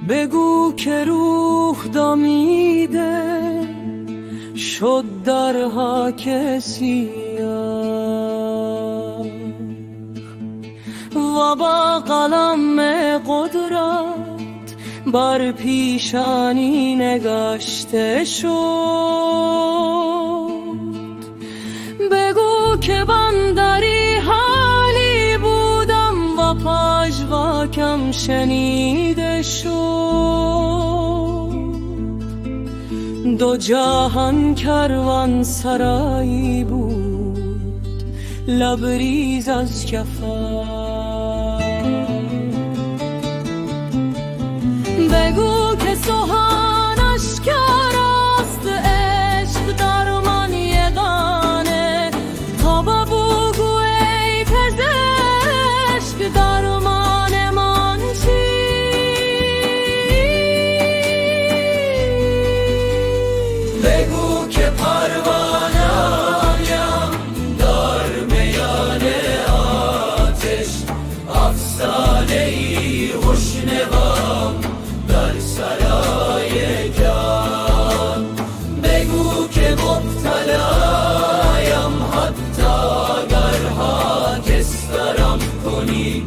بگو که روح دمیده شد درها که سیاه و با قلم قدرت بر پیشانی نگاشته شد. بگو که من در این حالی بودم و پژواکم شنیده شد. دو جهان کروان سرایی بود لبریز از کفن. بگو که سوهان اشکراست عشق در من یگانه تا بگو ای پزشک درمان من چیست؟ بگو که پروانه‌ام در میان آتش افسانه‌ای خوشنوام در سرای جان. بگو که مبتلایم حتی اگر حاکس دارم کنی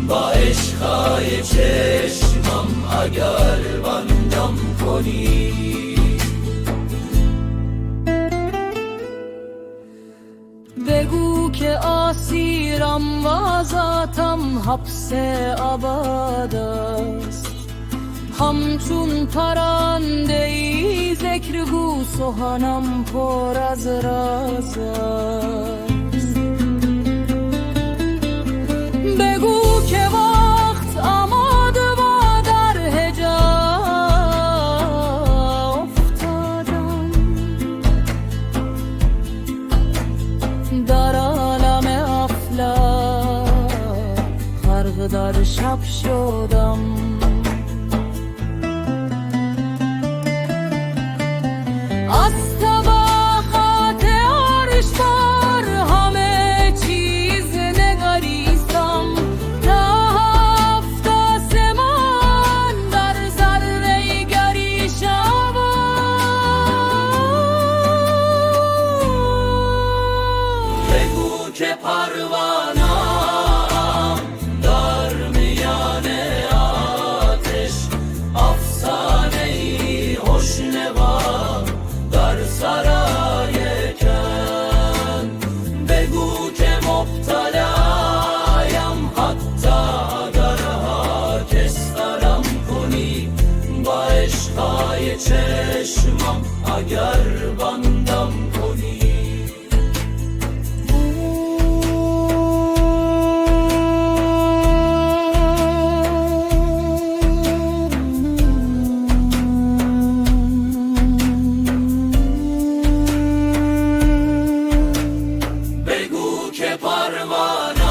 با عشقای چشمم اگر بندم کنی. بگو که اسیرم و ذاتم حبس ابد است. همچون پرنده ای ذکر گو سخنم پر از راز است. بگو که وقت آمد و در حجاب افتادم. در عالم افلاک غرق در شب شدم. از طبقات عرش بر همه چیز نگریستم تا هفت آسمان در ذره گری شود. بگو که پروانه‌ام در میان آتش افسانه‌ای خوشنوا در سرای کن. بگو که مبتلایم حتی اگر حاکس دارم کنی با عشقای چشمم اگر بندم کنی. بگو که پروانه